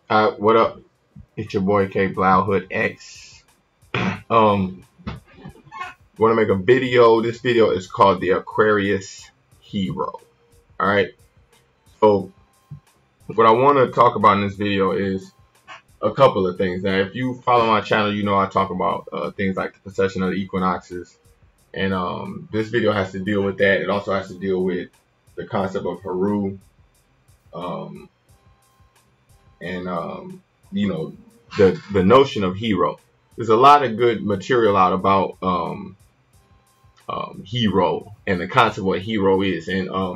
What up? It's your boy K-Blao Hood X. Um, Want to make a video. This video is called the Aquarius Hero. All right. So what I want to talk about in this video is a couple of things. Now, if you follow my channel, you know I talk about things like the precession of the equinoxes, and this video has to deal with that. It also has to deal with the concept of Haru, um, and you know the notion of hero. There's a lot of good material out about hero and the concept of what hero is. And uh,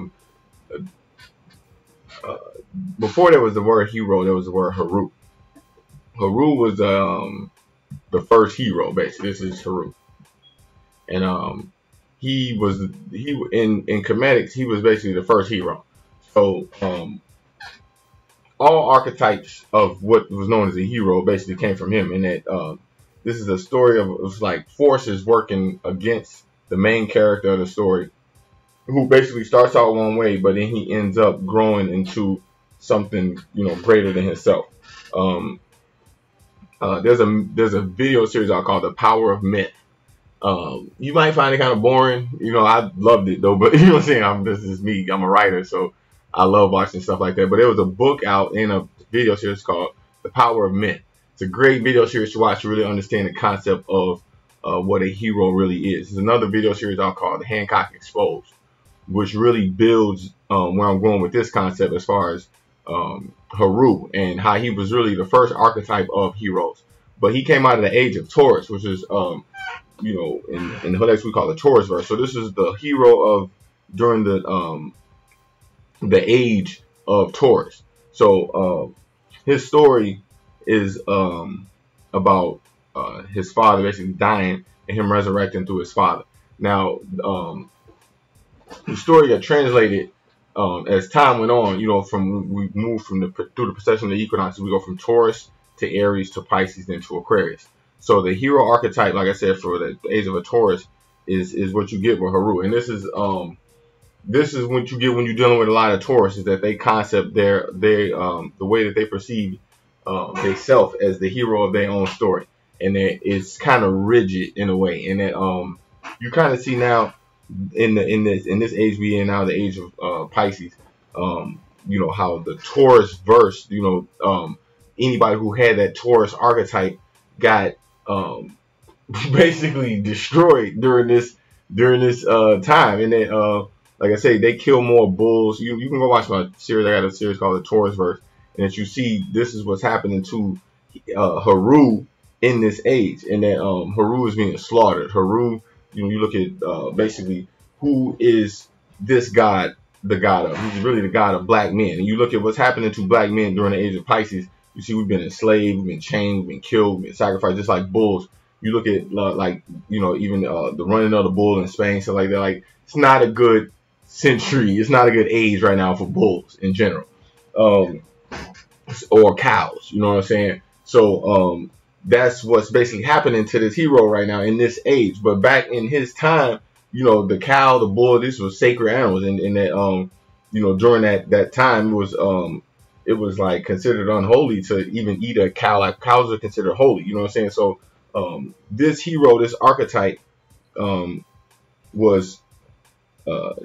before there was the word hero, there was the word Haru. Haru was the first hero, basically. This is Haru, and he in comedics he was basically the first hero. So all archetypes of what was known as a hero basically came from him. And that this is a story of like forces working against the main character of the story, who basically starts out one way, but then he ends up growing into something greater than himself. Um, there's a video series I call The Power of Myth. You might find it kind of boring. I loved it though, but you know what I'm saying. This is me. I'm a writer, so I love watching stuff like that. But there was a book out in a video series called The Power of Myth. It's a great video series to watch to really understand the concept of what a hero really is. There's another video series I'll call The Hancock Exposed, which really builds where I'm going with this concept as far as Haru and how he was really the first archetype of heroes. But he came out of the age of Taurus, which is, in the Hodex we call it Taurus verse. So this is the hero of during the age of Taurus. So his story is about his father basically dying and him resurrecting through his father. Now, the story got translated as time went on. We moved through the precession of the equinoxes. We go from Taurus to Aries to Pisces, then to Aquarius. So the hero archetype, like I said, for the age of a Taurus is what you get with Haru. And this is what you get when you're dealing with a lot of Taurus, is that they concept the way that they perceive they self as the hero of their own story, and that it's kind of rigid in a way, and that you kind of see now in this age we in now, the age of Pisces, how the Taurus verse, anybody who had that Taurus archetype got basically destroyed during this time, and then like I say, they kill more bulls. You can go watch my series. I got a series called the Taurus verse, and that you see this is what's happening to Haru in this age, and that Haru is being slaughtered. Haru, you look at basically who is this god the god of? He's really the god of black men. And you look at what's happening to black men during the age of Pisces. You see, we've been enslaved, we've been chained, we've been killed, we've been sacrificed, just like bulls. You look at even the running of the bull in Spain, stuff like that. Like, it's not a good century. It's not a good age right now for bulls in general, or cows. You know what I'm saying? So that's what's basically happening to this hero right now in this age. But back in his time, the cow, the bull, these were sacred animals, and that during that time it was like considered unholy to even eat a cow. Like, cows are considered holy. You know what I'm saying? So this hero, this archetype, was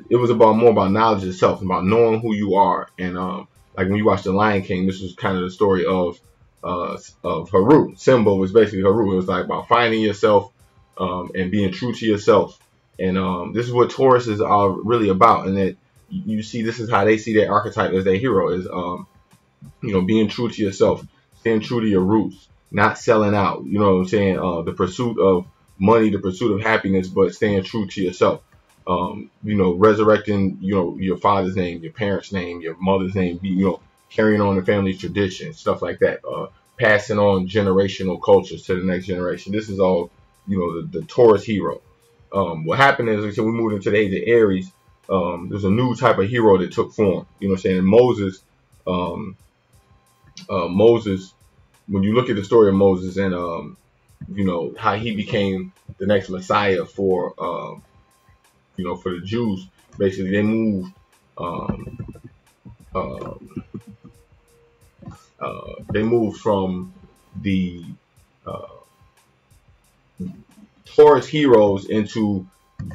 it was more about knowledge itself, about knowing who you are. And like when you watch The Lion King, this was kind of the story of Haru. Simba was basically Haru. It was like about finding yourself and being true to yourself. And this is what Tauruses are really about. And that you see, this is how they see their archetype as their hero, is being true to yourself, staying true to your roots, not selling out. You know what I'm saying? The pursuit of money, the pursuit of happiness, but staying true to yourself. Resurrecting, your father's name, your parents' name, your mother's name, carrying on the family tradition, stuff like that. Passing on generational cultures to the next generation. This is all, the Taurus hero. What happened is, we moved into the age of Aries. There's a new type of hero that took form. You know what I'm saying? And Moses, when you look at the story of Moses and how he became the next Messiah for the Jews, basically they moved they moved from the uh, Taurus heroes into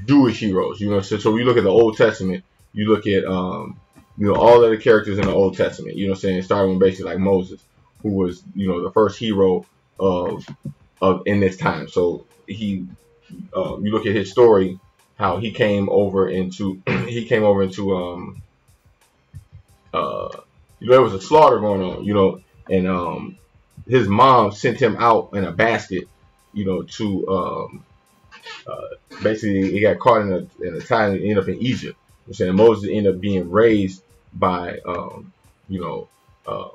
Jewish heroes. You know, so we look at the Old Testament, you look at all of the characters in the Old Testament. You know, what I'm saying, starting with basically like Moses, who was the first hero of in this time. So you look at his story, how he came over into uh, there was a slaughter going on, and his mom sent him out in a basket, to basically he got caught in a time and ended up in Egypt. I'm saying Moses ended up being raised by you know uh,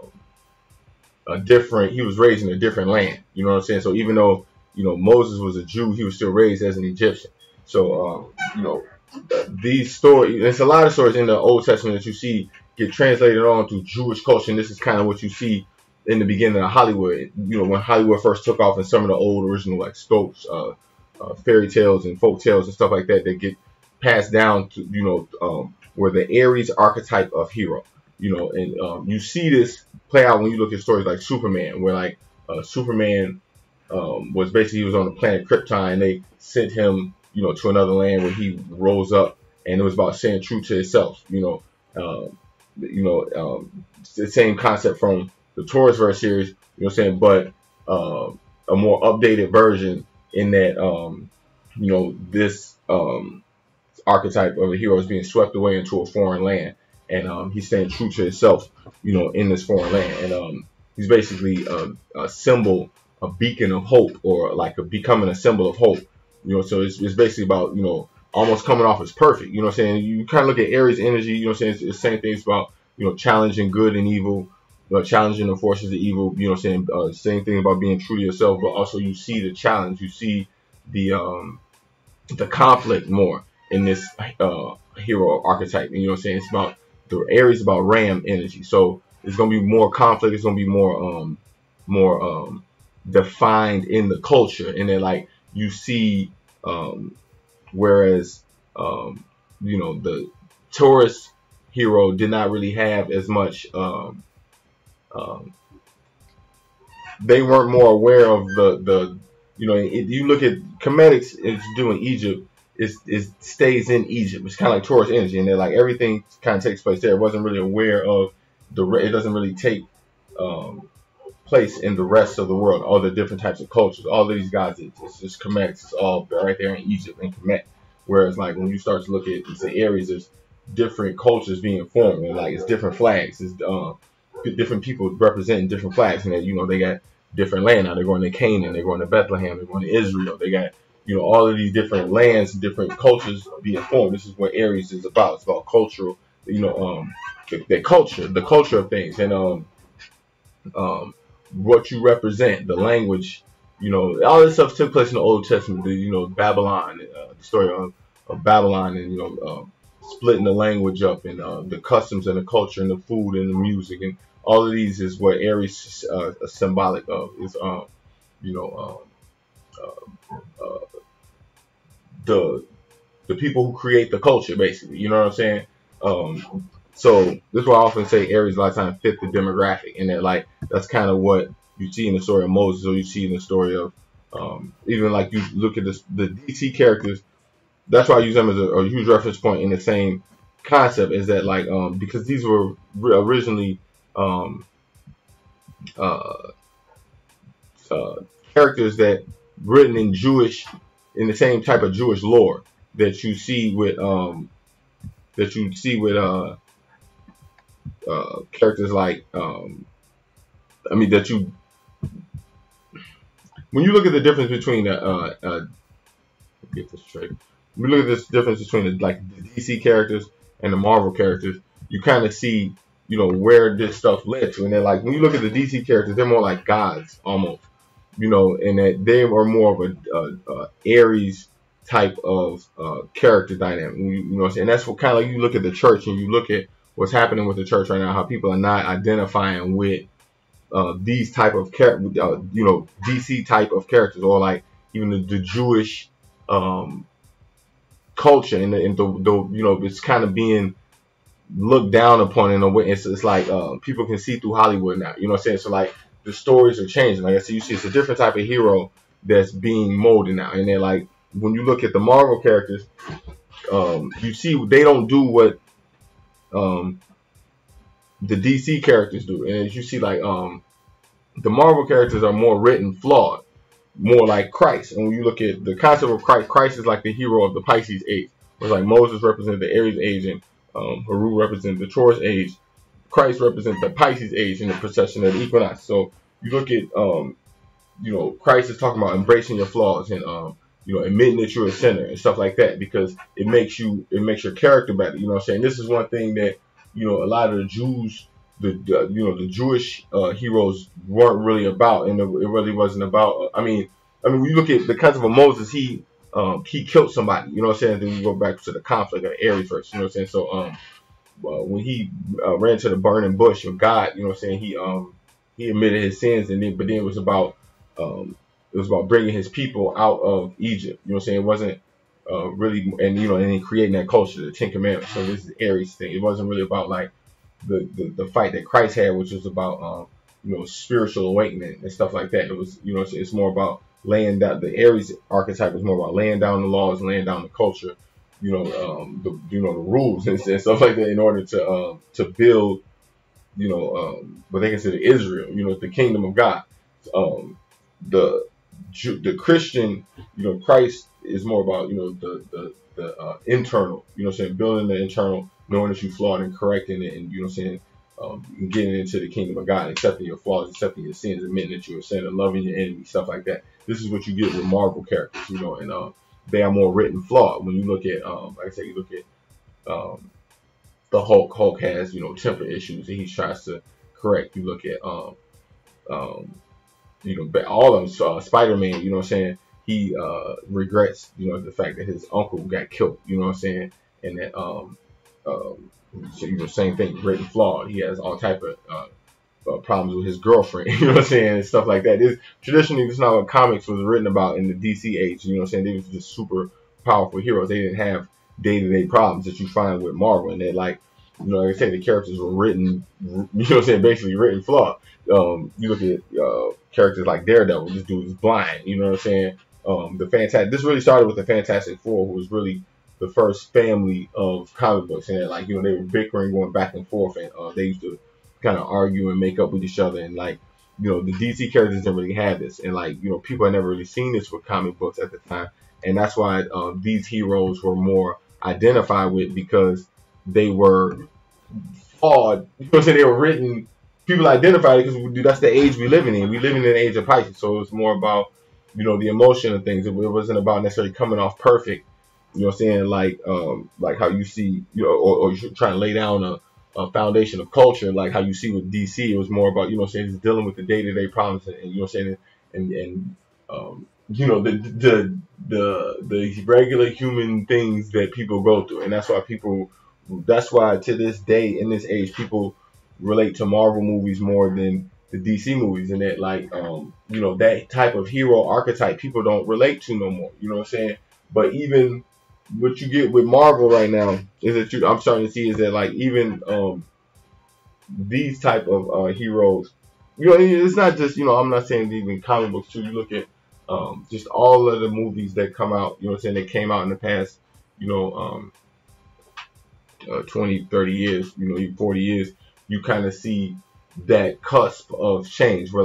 he was raised in a different land. You know what I'm saying? So even though Moses was a Jew, he was still raised as an Egyptian. So these stories, there's a lot of stories in the Old Testament that you see get translated on to Jewish culture, and this is kind of what you see in the beginning of Hollywood. When Hollywood first took off, and some of the old original like Stokes, fairy tales and folk tales and stuff like that that get passed down to where the Aries archetype of hero. And you see this play out when you look at stories like Superman, where like Superman was basically, he was on the planet Krypton, and they sent him to another land where he rose up, and it was about staying true to himself. The same concept from the Taurus verse series. What I'm saying, but a more updated version in that this archetype of a hero is being swept away into a foreign land, and he's staying true to himself, in this foreign land, and he's basically a symbol, a beacon of hope, or like becoming a symbol of hope. So it's basically about almost coming off as perfect. You know what I'm saying? You kind of look at Aries energy. You know what I'm saying? It's the same thing. It's about challenging good and evil, challenging the forces of evil. You know what I'm saying? Same thing about being true to yourself, but also you see the challenge. You see the conflict more in this hero archetype. And, you know what I'm saying? It's about the Aries, about Ram energy. So it's gonna be more conflict. It's gonna be more defined in the culture, and then like you see, whereas the Taurus hero did not really have as much. They weren't more aware of the you look at comedics, it's doing Egypt. It stays in Egypt. It's kind of like Taurus energy, and then like everything kind of takes place there. It wasn't really aware of it doesn't really take place in the rest of the world, all the different types of cultures, all of these guys. It's just comedics. It's all right there in Egypt and Kemet. Whereas like when you start to look at the Aries, there's different cultures being formed, and like it's different flags. It's different people representing different flags, and then they got different land now. They're going to Canaan, they're going to Bethlehem, they're going to Israel. They got all of these different lands, different cultures being formed. This is what Aries is about. It's about cultural, the culture of things, and what you represent, the language. All this stuff took place in the Old Testament. Babylon, the story of Babylon, and splitting the language up, and the customs and the culture and the food and the music, and all of these is what Aries is symbolic of. Is the people who create the culture, basically. You know what I'm saying? So this is why I often say Aries a lot of times fit the demographic, and that like that's kind of what you see in the story of Moses, or you see in the story of even like you look at the DC characters. That's why I use them as a huge reference point in the same concept, is that like because these were originally characters that written in the same type of Jewish lore that you see with characters like that you, when you look at the difference between get this straight. When you look at this difference between the DC characters and the Marvel characters, you kind of see where this stuff led to. And then like when you look at the DC characters, they're more like gods almost, and that they are more of a Aries type of character dynamic. You know what I'm saying? That's what kind of like you look at the church, and you look at what's happening with the church right now, how people are not identifying with these type of DC type of characters, or like even the Jewish culture, and the it's kind of being looked down upon in a way. It's like people can see through Hollywood now. You know what I'm saying? So like the stories are changing. Like I said, you see it's a different type of hero that's being molded now. And then like when you look at the Marvel characters, you see they don't do what um, the DC characters do. And as you see, like the Marvel characters are more written flawed, more like Christ. And when you look at the concept of Christ, Christ is like the hero of the Pisces age. It's like Moses represented the Aries age and Haru represented the Taurus age. Christ represents the Pisces age in the procession of the equinox. So you look at, Christ is talking about embracing your flaws and, admitting that you're a sinner and stuff like that, because it makes your character better. You know what I'm saying? This is one thing that, a lot of the Jews, the Jewish heroes weren't really about, and it really wasn't about. I mean, when you look at the concept of Moses, he killed somebody. You know what I'm saying? Then you go back to the conflict of Aries first. You know what I'm saying? So when he ran to the burning bush of God, you know what I'm saying? He admitted his sins, but then it was about bringing his people out of Egypt. You know what I'm saying? It wasn't really, and then creating that culture, the Ten Commandments. So this is Aries thing. It wasn't really about like the fight that Christ had, which was about spiritual awakening and stuff like that. It was it's more about laying down. The Aries archetype is more about laying down the laws, laying down the culture, the rules and stuff like that in order to build what they consider Israel, the kingdom of God. The Christian, Christ is more about the internal, building the internal, knowing that you flawed and correcting it, and getting into the kingdom of God, accepting your flaws, accepting your sins, admitting that you're a sinner, loving your enemy, stuff like that. This is what you get with Marvel characters, and they are more written flawed. When you look at, like I said, you look at the Hulk. Hulk has temper issues that he tries to correct. You look at all of them. Spider-Man, you know what I'm saying? He regrets, the fact that his uncle got killed, you know what I'm saying? And that, same thing, written flawed. He has all type of problems with his girlfriend, you know what I'm saying? And stuff like that. Traditionally, this is not what comics was written about in the DC age, you know what I'm saying? They was just super powerful heroes. They didn't have day-to-day problems that you find with Marvel. And they like I said, the characters were written, basically written flawed. You look at characters like Daredevil. This dude is blind. You know what I'm saying? This really started with the Fantastic Four, who was really the first family of comic books, and they were bickering, going back and forth, and they used to kind of argue and make up with each other, and the DC characters didn't really have this, and people had never really seen this with comic books at the time, and that's why these heroes were more identified with, because they were flawed. They were written. People identified it because that's the age we living in. We living in an age of Pisces, so it's more about the emotion of things. It wasn't about necessarily coming off perfect. You know what I'm saying? Like how you see, or you're trying to lay down a foundation of culture, like how you see with DC. It was more about just dealing with the day-to-day problems, and the regular human things that people go through, and that's why to this day in this age people relate to Marvel movies more than the DC movies, and that that type of hero archetype people don't relate to no more. You know what I'm saying? But even what you get with Marvel right now is that I'm starting to see is that even these type of heroes, it's not just I'm not saying even comic books too. You look at just all of the movies that come out, that came out in the past 20, 30 years, even 40 years, you kind of see that cusp of change where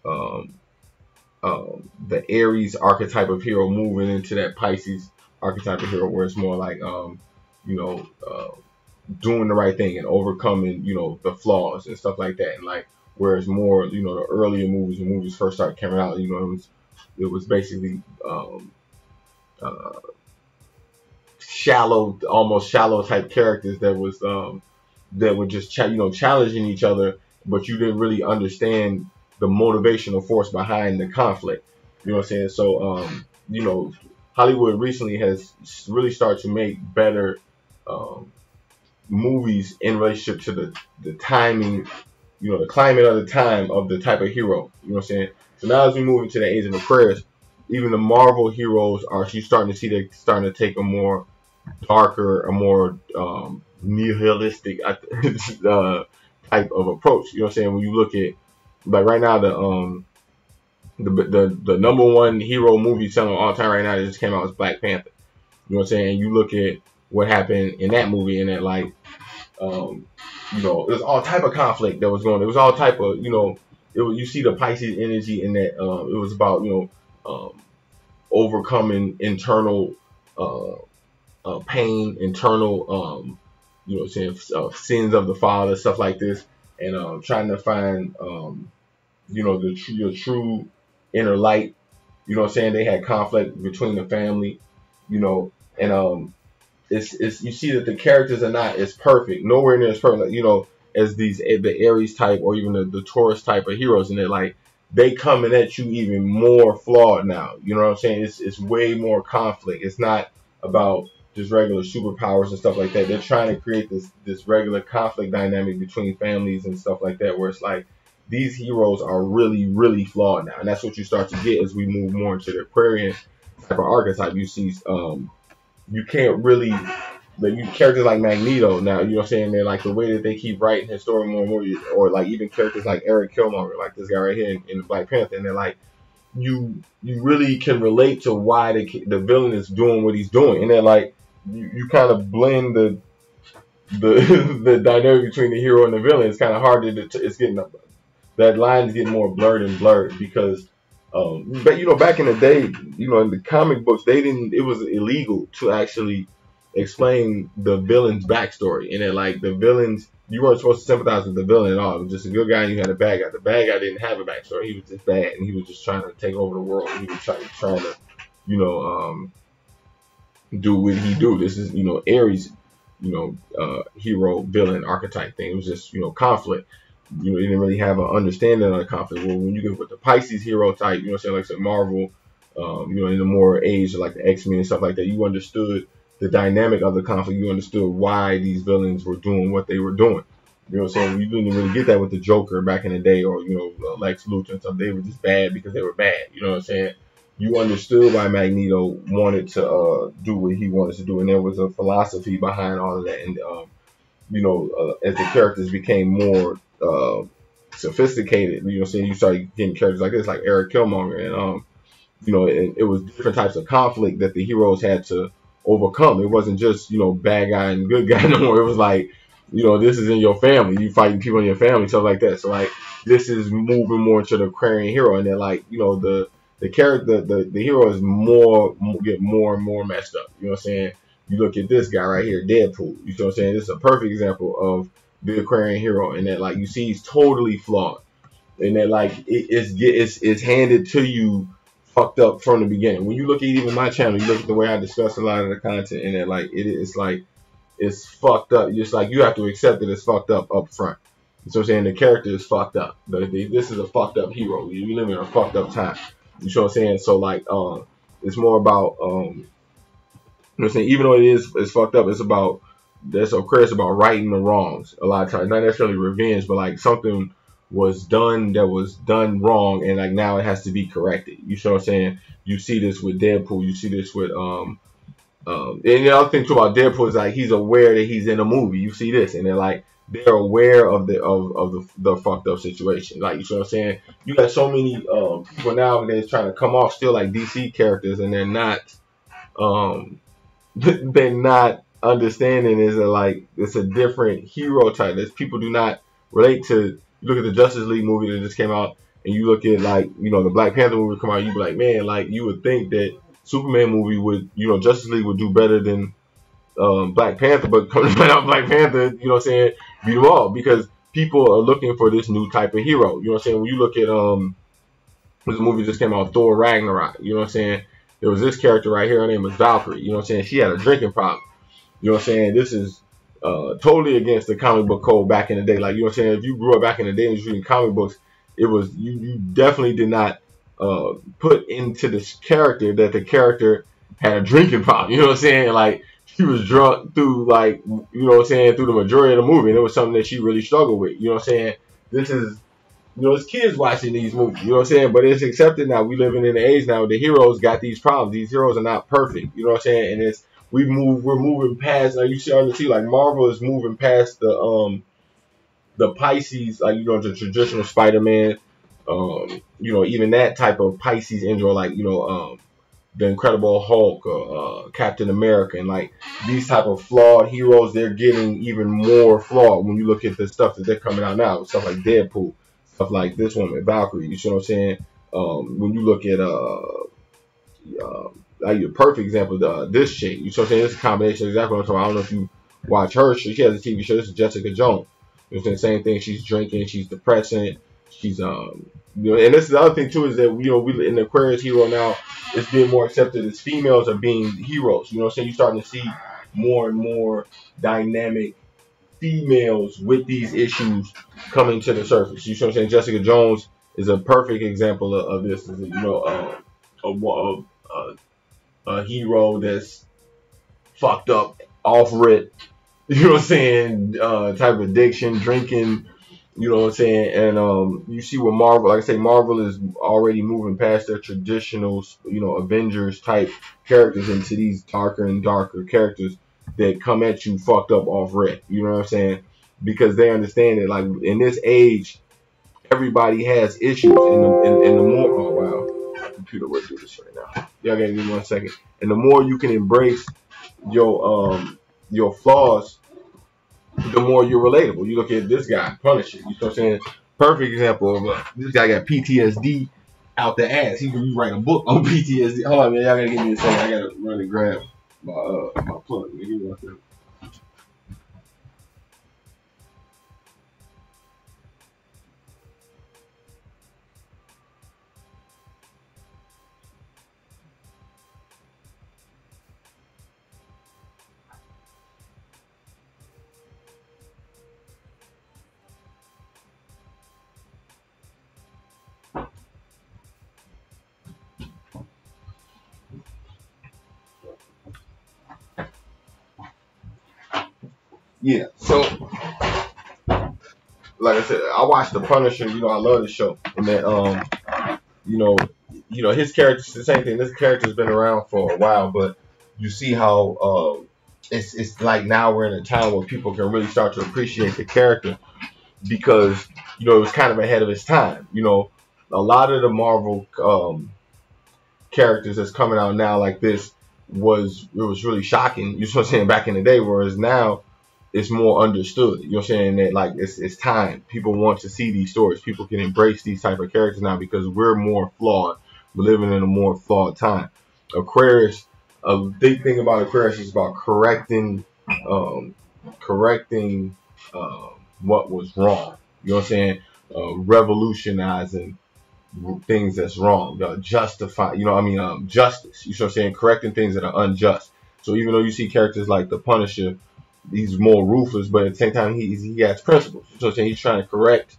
the Aries archetype of hero moving into that Pisces archetype of hero, where it's more like doing the right thing and overcoming the flaws and stuff like that, and whereas more the earlier movies, when movies first started coming out, it was basically almost shallow type characters that were just challenging each other, but you didn't really understand the motivational force behind the conflict. You know what I'm saying? So Hollywood recently has really started to make better movies in relationship to the timing, the climate of the time of the type of hero. You know what I'm saying? So now as we move into the age of Aquarius, even the Marvel heroes you're starting to see they're starting to take a more darker, a more nihilistic type of approach. You know what I'm saying? When you look at, like, right now, the number one hero movie selling all time right now that just came out is Black Panther. You know what I'm saying? You look at what happened in that movie, and that, like, um, there's all type of conflict that was going on. It was all type of, you see the Pisces energy in that. It was about, overcoming internal uh, pain, internal, saying, sins of the father, stuff like this, and trying to find, your true inner light. You know what I'm saying? They had conflict between the family, and it's you see that the characters are not as perfect, nowhere near as perfect, as the Aries type or even the Taurus type of heroes, and they're like they coming at you even more flawed now. You know what I'm saying? It's way more conflict. It's not about just regular superpowers and stuff like that. They're trying to create this regular conflict dynamic between families and stuff like that, where it's like these heroes are really, really flawed now, and that's what you start to get as we move more into the Aquarian type of archetype. You see, you can't really, like, you characters like Magneto now, you know what I'm saying? They're like the way that they keep writing his story more and more, or like even characters like Eric Killmonger, like this guy right here in Black Panther, and they're like, you really can relate to why the villain is doing what he's doing, and then like you kind of blend the the dynamic between the hero and the villain. It's kind of hard to it's getting, that line is getting more blurred and blurred because but back in the day, in the comic books, it was illegal to actually explain the villain's backstory, and then like the villains, you weren't supposed to sympathize with the villain at all. It was just a good guy and you had a bad guy. The bad guy didn't have a backstory. He was just bad and he was just trying to take over the world. He was trying to do what he do. This is, Aries, hero villain archetype thing. It was just, conflict. You didn't really have an understanding of the conflict. Well, when you get with the Pisces hero type, like I said, Marvel, in the more age, like the X-Men and stuff like that, you understood the dynamic of the conflict. You understood why these villains were doing what they were doing. You know what I'm saying? You didn't really get that with the Joker back in the day, or, Lex Luthor and stuff. They were just bad because they were bad. You know what I'm saying? You understood why Magneto wanted to do what he wanted to do, and there was a philosophy behind all of that. And as the characters became more sophisticated, you started getting characters like this, like Eric Killmonger, and it was different types of conflict that the heroes had to overcome. It wasn't just bad guy and good guy no more. It was like this is in your family. You fighting people in your family, stuff like that. So like this is moving more into the Aquarian hero, and then like the character, the hero is get more and more messed up. You know what I'm saying? You look at this guy right here, Deadpool. You know what I'm saying? This is a perfect example of the Aquarian hero, and that like you see he's totally flawed, and that like it's handed to you fucked up from the beginning. When you look at even my channel, you look at the way I discuss a lot of the content, and that like it's like it's fucked up. Just like you have to accept that it's fucked up front. So I'm saying the character is fucked up. This is a fucked up hero. You live in a fucked up time. You know what I'm saying? So like it's more about you know what I'm saying, even though it's fucked up, it's about that's Aquarius about righting the wrongs a lot of times. Not necessarily revenge, but like something was done that was done wrong, and like now it has to be corrected. You know what I'm saying? You see this with Deadpool, you see this with and the other thing too about Deadpool is like he's aware that he's in a movie. You see this, and they're aware of the fucked up situation. Like, you know what I'm saying? You got so many people nowadays trying to come off still like DC characters, and they're not they're not understanding is that like it's a different hero type. That people do not relate to. You look at the Justice League movie that just came out, and you look at like the Black Panther movie come out, you be like, man, like you would think that Superman movie would Justice League would do better than Black Panther, but coming out Black Panther, you know what I'm saying, beat them all because people are looking for this new type of hero. You know what I'm saying? When you look at this movie just came out, Thor Ragnarok, you know what I'm saying? There was this character right here, her name was Valkyrie, you know what I'm saying? She had a drinking problem. You know what I'm saying? This is totally against the comic book code back in the day. Like, you know what I'm saying? If you grew up back in the day and was reading comic books, it was you definitely did not put into this character that the character had a drinking problem. You know what I'm saying? Like, she was drunk through like, you know what I'm saying, through the majority of the movie. And it was something that she really struggled with. You know what I'm saying? This is, it's kids watching these movies. You know what I'm saying? But it's accepted now. We living in the age now. The heroes got these problems. These heroes are not perfect. You know what I'm saying? And it's we're moving past, like you starting to see, like Marvel is moving past the Pisces, like the traditional Spider-Man, even that type of Pisces angel, like the Incredible Hulk, Captain America, and like these type of flawed heroes, they're getting even more flawed when you look at the stuff that they're coming out now, stuff like Deadpool, stuff like this one, Valkyrie. You see what I'm saying? When you look at like a perfect example, this chick. You see what I'm saying? It's a combination of exactly what I'm talking about. I don't know if you watch her. She has a TV show. This is Jessica Jones. You know what I'm saying? Same thing. She's drinking. She's depressing. She's and this is the other thing too, is that we in the Aquarius Hero now, it's being more accepted as females are being heroes. You know what I'm saying? You're starting to see more and more dynamic females with these issues coming to the surface. You know what I'm saying? Jessica Jones is a perfect example of this. Is a hero that's fucked up, off rip, you know what I'm saying, type of addiction, drinking, you know what I'm saying, and you see what Marvel, like I say, Marvel is already moving past their traditional, Avengers type characters into these darker and darker characters that come at you fucked up off rip, you know what I'm saying, because they understand that, like, in this age, everybody has issues, and the more, oh wow, my computer will do this right now. Y'all gotta give me 1 second. And the more you can embrace your flaws, the more you're relatable. You look at this guy, Punisher. You know what I'm saying? Perfect example of this guy got PTSD out the ass. He can write a book on PTSD. Hold on, man. Y'all gotta give me a second. I gotta run and grab my plug. Give me 1 second. Yeah, so like I said, I watched The Punisher. I love the show, and that you know, his character's the same thing. This character's been around for a while, but you see how it's like now we're in a time where people can really start to appreciate the character because it was kind of ahead of its time. A lot of the Marvel characters that's coming out now like this was really shocking. You know what I'm saying, back in the day, whereas now it's more understood. You know what I'm saying? That like it's time. People want to see these stories. People can embrace these type of characters now because we're more flawed. We're living in a more flawed time. Aquarius, a big thing about Aquarius is about correcting what was wrong. You know what I'm saying? Revolutionizing things that's wrong. Justify, justice. You know what I'm saying? Correcting things that are unjust. So even though you see characters like the Punisher, he's more ruthless, but at the same time, he has principles. So I'm saying he's trying to correct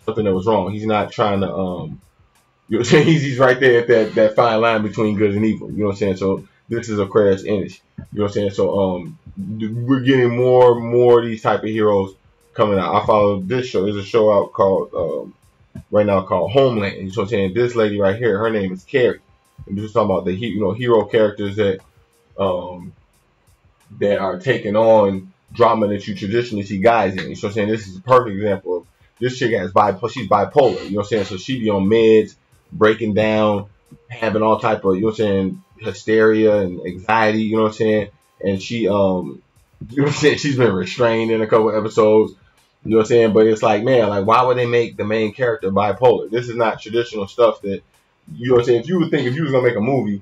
something that was wrong. He's not trying to, you know what I'm saying? He's right there at that fine line between good and evil. You know what I'm saying? So this is Aquarius image. You know what I'm saying? So we're getting more and more of these type of heroes coming out. I follow this show. There's a show out called right now called Homeland. You know what I'm saying? This lady right here, her name is Carrie. And this is talking about the hero characters that that are taking on drama that you traditionally see guys in. You know what I'm saying? This is a perfect example of this chick has she's bipolar. You know what I'm saying? So she be on meds, breaking down, having all type of, you know what I'm saying, hysteria and anxiety, you know what I'm saying? And she you know what I'm saying, she's been restrained in a couple episodes. You know what I'm saying? But it's like, man, like, why would they make the main character bipolar? This is not traditional stuff that, you know what I'm saying? If you was going to make a movie,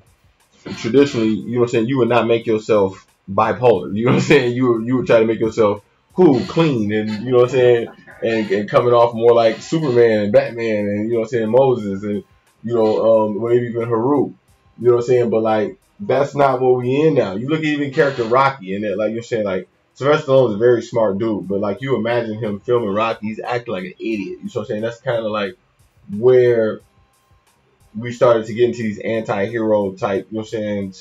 traditionally, you know what I'm saying, you would not make yourself bipolar. You know what I'm saying? You would try to make yourself cool, clean, and, you know what I'm saying, and coming off more like Superman and Batman and, you know what I'm saying, Moses and, maybe even Haru. You know what I'm saying? But, like, that's not what we in now. You look at even character Rocky and that, like, you're saying, like, Sylvester Stallone's a very smart dude, but, like, you imagine him filming Rocky, he's acting like an idiot. You know what I'm saying? That's kind of like where we started to get into these anti-hero type, you know what I'm saying,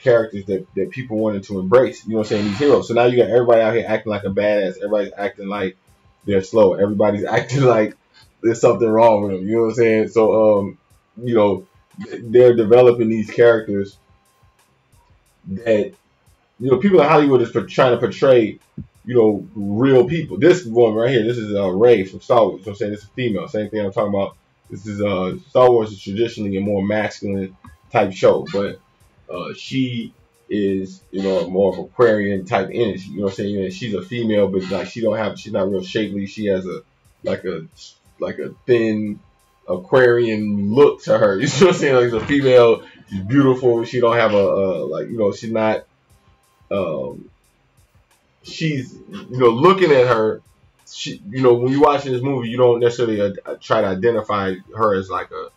characters that people wanted to embrace, you know what I'm saying, these heroes. So now you got everybody out here acting like a badass. Everybody's acting like they're slow. Everybody's acting like there's something wrong with them, you know what I'm saying? So, they're developing these characters that people in Hollywood is trying to portray, real people. This woman right here, this is Rey from Star Wars. I'm saying this is female. Same thing I'm talking about. This is Star Wars is traditionally a more masculine type show, but she is, more of Aquarian type energy. You know what I'm saying? She's a female, but like she's not real shapely. She has like a like a thin Aquarian look to her. You know what I'm saying? Like she's a female, she's beautiful. She don't have she's not. She's looking at her. When you watch this movie, you don't necessarily try to identify her as like a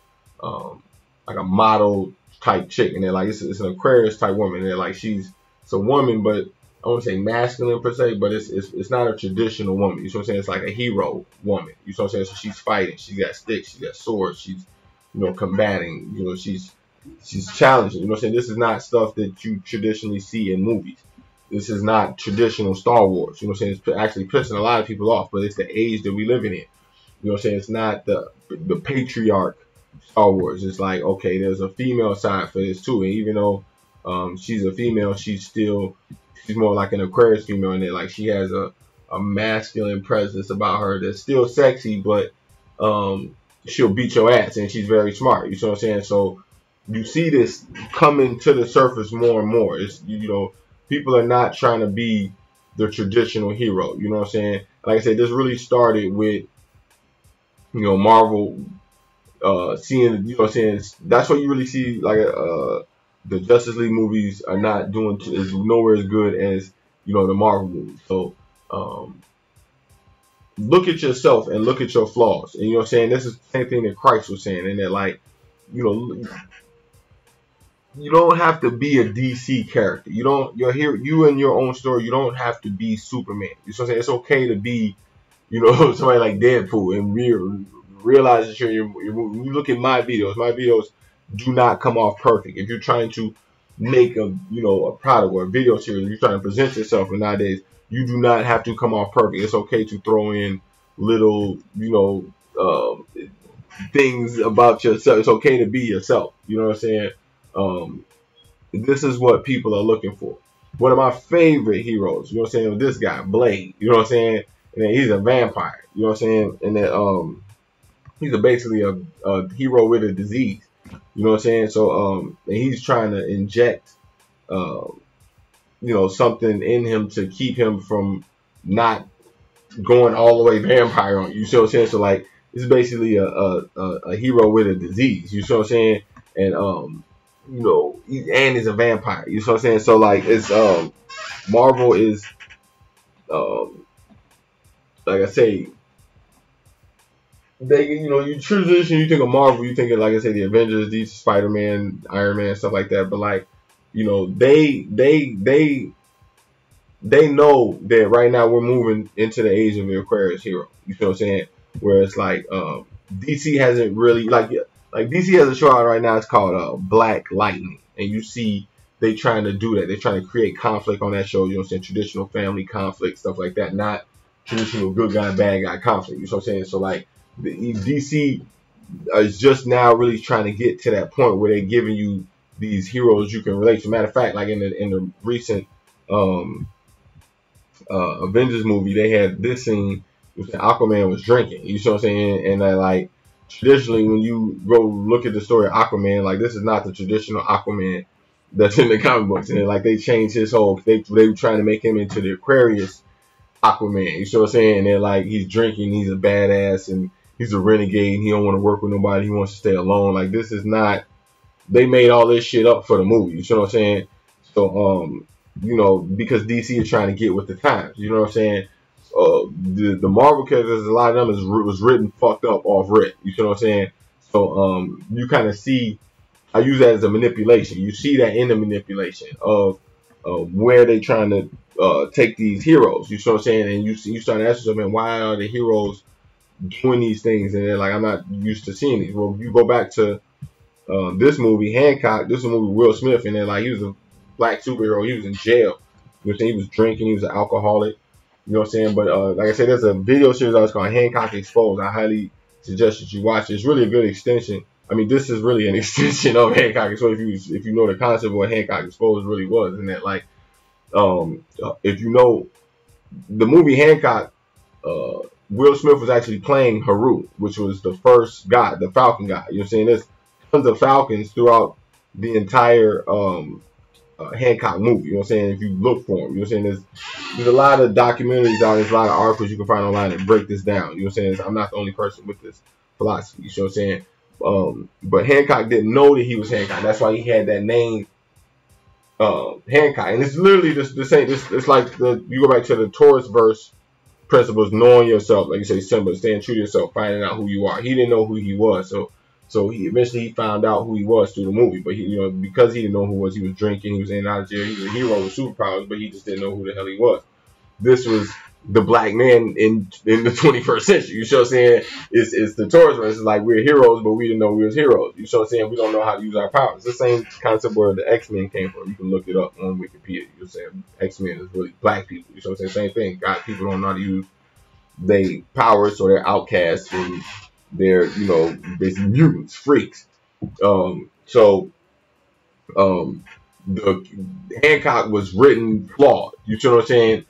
model type chick, and they're like it's an Aquarius type woman. And they're like it's a woman, but I won't say masculine per se, but it's not a traditional woman. You know what I'm saying? It's like a hero woman. You know what I'm saying? So she's fighting. She's got sticks. She's got swords. She's combating. She's challenging. You know what I'm saying? This is not stuff that you traditionally see in movies. This is not traditional Star Wars. You know what I'm saying? It's actually pissing a lot of people off, but it's the age that we living in. You know what I'm saying? It's not the patriarch Star Wars. It's like, okay, there's a female side for this too. And even though she's a female, she's more like an Aquarius female, and like she has a masculine presence about her that's still sexy, but she'll beat your ass, and she's very smart. You know what I'm saying? So you see this coming to the surface more and more. It's people are not trying to be the traditional hero. You know what I'm saying? Like I said, this really started with Marvel seeing, you know what I'm saying? That's what you really see, like the Justice League movies are not doing is nowhere as good as the Marvel movies. So look at yourself and look at your flaws. And you know what I'm saying? This is the same thing that Christ was saying, and that like you don't have to be a DC character. You're here. You in your own story. You don't have to be Superman. You know what I'm saying? It's okay to be, somebody like Deadpool and realize that when you look at my videos do not come off perfect. If you're trying to make a product or a video series, you're trying to present yourself. And nowadays, you do not have to come off perfect. It's okay to throw in little, things about yourself. It's okay to be yourself. You know what I'm saying? This is what people are looking for. One of my favorite heroes, you know what I'm saying, this guy, Blade, you know what I'm saying? And then he's a vampire, you know what I'm saying? And then he's basically a hero with a disease, you know what I'm saying? So and he's trying to inject something in him to keep him from not going all the way vampire on you. You see what I'm saying? So like it's basically a hero with a disease, you see what I'm saying? And and is a vampire. You know what I'm saying? So like it's Marvel is like I say, they you transition, you think of Marvel, you think of, like I say, the Avengers, these Spider-Man, Iron Man, stuff like that. But like they know that right now we're moving into the age of the Aquarius Hero. You know what I'm saying? Where it's like DC hasn't really like DC has a show out right now. It's called Black Lightning, and you see they trying to do that. They're trying to create conflict on that show. You know what I'm saying? Traditional family conflict, stuff like that. Not traditional good guy, bad guy conflict. You know what I'm saying? So like DC is just now really trying to get to that point where they're giving you these heroes you can relate to. Matter of fact, like in the recent Avengers movie, they had this scene. Aquaman was drinking. You know what I'm saying? And like traditionally, when you go look at the story of Aquaman, like this is not the traditional Aquaman that's in the comic books. And like they changed his whole. They were trying to make him into the Aquarius Aquaman. You know what I'm saying? And they're like he's drinking, he's a badass, and he's a renegade. And he don't want to work with nobody. He wants to stay alone. Like this is not. They made all this shit up for the movie. You know what I'm saying? So because DC is trying to get with the times. You know what I'm saying? The Marvel characters, a lot of them was written fucked up off rip. You know what I'm saying? So you kind of see. I use that as a manipulation. You see that in the manipulation of where they trying to take these heroes. You know what I'm saying? And you start to ask yourself, man, why are the heroes doing these things? And they're like, I'm not used to seeing these. Well, you go back to this movie, Hancock. This is a movie with Will Smith, and they're like, he was a black superhero. He was in jail. You know what I'm saying? He was drinking. He was an alcoholic. You know what I'm saying? But like I said, there's a video series that's called Hancock Exposed. I highly suggest that you watch it. It's really a good extension. I mean, this is really an extension of Hancock Exposed if you know the concept of what Hancock Exposed really was. And that like If you know the movie Hancock, Will Smith was actually playing Haru, which was the first guy, the Falcon guy. You know what I'm saying? There's tons of Falcons throughout the entire Hancock movie. You know what I'm saying? If you look for them, you know what I'm saying? There's a lot of documentaries out, there's a lot of articles you can find online that break this down. You know what I'm saying? I'm not the only person with this philosophy. You know what I'm saying? But Hancock didn't know that he was Hancock. That's why he had that name, Hancock. And it's literally the same. It's like you go back to the Taurus verse principles, knowing yourself, like you say, Simba, staying true to yourself, finding out who you are. He didn't know who he was, so he eventually found out who he was through the movie. But he, because he didn't know who he was drinking, he was in and out of jail. He was a hero with superpowers, but he just didn't know who the hell he was. This was the black man in the 21st century. You know what I'm saying? It's the Taurus verse. It's like we're heroes, but we didn't know we was heroes. You know what I'm saying? We don't know how to use our powers. It's the same concept where the X-Men came from. You can look it up on Wikipedia. You know what I'm saying? X-Men is really black people. You know what I'm saying? Same thing. God, people don't know how to use their powers, so they're outcasts and they're, basically mutants, freaks. The Hancock was written flawed. You know what I'm saying?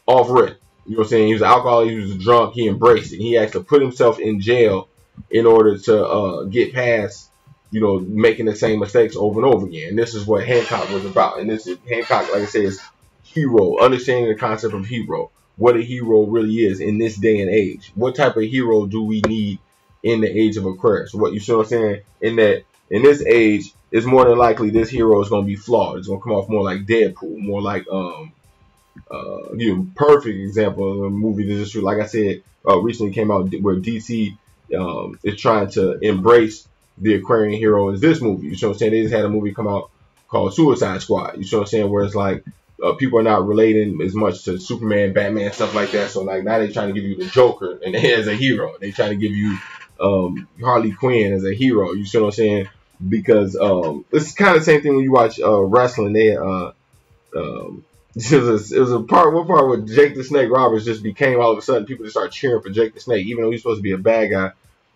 Off rip. You know what I'm saying? He was an alcoholic, he was a drunk, he embraced it. He actually put himself in jail in order to get past, making the same mistakes over and over again. And this is what Hancock was about. And this is Hancock, like I said, is hero, understanding the concept of hero, what a hero really is in this day and age. What type of hero do we need in the age of Aquarius? What you see what I'm saying? In this age, it's more than likely this hero is going to be flawed. It's going to come off more like Deadpool, more like perfect example of a movie that just, like I said, recently came out where DC is trying to embrace the Aquarian hero is this movie. You know what I'm saying? They just had a movie come out called Suicide Squad. You know what I'm saying? Where it's like people are not relating as much to Superman, Batman, stuff like that. So like now they're trying to give you the Joker and as a hero. They trying to give you Harley Quinn as a hero. You see what I'm saying? Because it's kind of the same thing when you watch wrestling. They it was one part where Jake the Snake Roberts just became, all of a sudden people just started cheering for Jake the Snake, even though he's supposed to be a bad guy.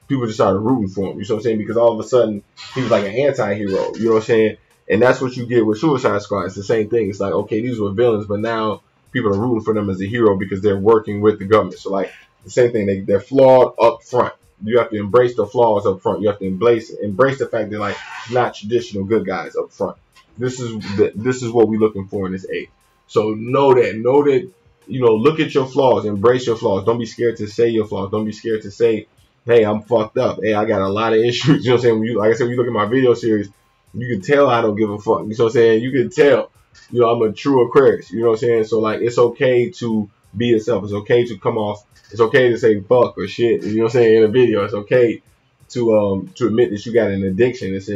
People just started rooting for him. You know what I'm saying? Because all of a sudden he was like an anti-hero. You know what I'm saying? And that's what you get with Suicide Squad. It's the same thing. It's like, okay, these were villains, but now people are rooting for them as a hero because they're working with the government. So like the same thing. They're flawed up front. You have to embrace the flaws up front. You have to embrace the fact that like not traditional good guys up front. This is what we're looking for in this age. So know that, look at your flaws, embrace your flaws. Don't be scared to say your flaws. Don't be scared to say, hey, I'm fucked up. Hey, I got a lot of issues. You know what I'm saying? Like I said, when you look at my video series, you can tell I don't give a fuck. You know what I'm saying? You can tell, I'm a true Aquarius. You know what I'm saying? So like, it's okay to be yourself. It's okay to come off. It's okay to say fuck or shit. You know what I'm saying? In a video, it's okay to admit that you got an addiction. It's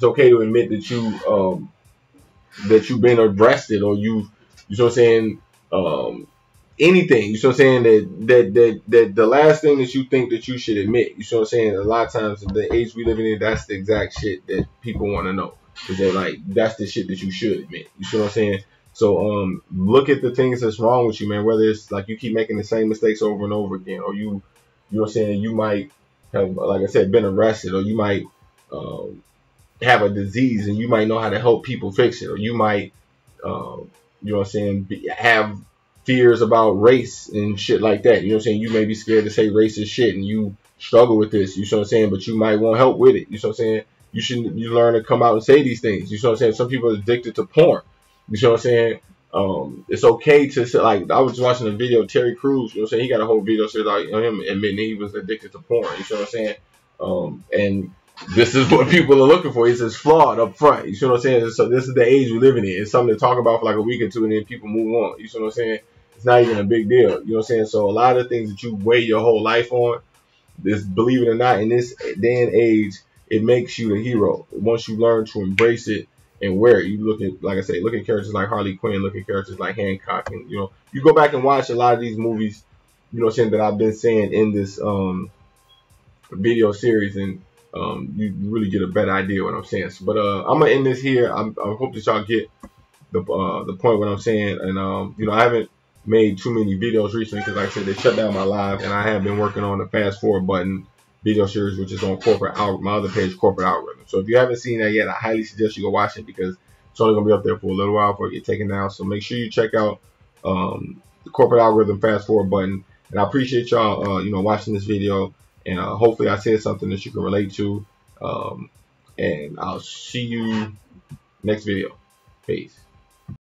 okay to admit that you've been arrested or you know what I'm saying, anything, you know what I'm saying, that the last thing that you think that you should admit, you know what I'm saying, a lot of times in the age we live in, that's the exact shit that people want to know, is that like, that's the shit that you should admit, you know what I'm saying. So look at the things that's wrong with you, man, whether it's like you keep making the same mistakes over and over again, or you know what I'm saying, you might have, like I said, been arrested, or you might have a disease and you might know how to help people fix it, or you might you know what I'm saying, have fears about race and shit like that. You know what I'm saying? You may be scared to say racist shit and you struggle with this, you know what I'm saying, but you might want help with it. You know what I'm saying? You learn to come out and say these things. You know what I'm saying? Some people are addicted to porn. You know what I'm saying? It's okay to say, like, I was watching a video of Terry Crews, you know what I'm saying? He got a whole video said like him admitting he was addicted to porn. You know what I'm saying? And this is what people are looking for. It's just flawed up front. You know what I'm saying? So this is the age we're living in. It's something to talk about for like a week or two and then people move on. You know what I'm saying? It's not even a big deal. You know what I'm saying? So a lot of things that you weigh your whole life on, this, believe it or not, in this day and age, it makes you the hero. Once you learn to embrace it and wear it, you look at, like I say, look at characters like Harley Quinn, look at characters like Hancock, and you go back and watch a lot of these movies, you know what I'm saying, that I've been saying in this video series, and you really get a better idea what I'm saying. So, but I'm gonna end this here. I hope that y'all get the point what I'm saying, and I haven't made too many videos recently because, like I said, they shut down my live, and I have been working on the fast forward button video series, which is on my other page, corporate algorithm. So if you haven't seen that yet, I highly suggest you go watch it because It's only gonna be up there for a little while before it get taken down. So make sure you check out the corporate algorithm fast forward button. And I appreciate y'all, watching this video. And hopefully I said something that you can relate to. And I'll see you next video. Peace.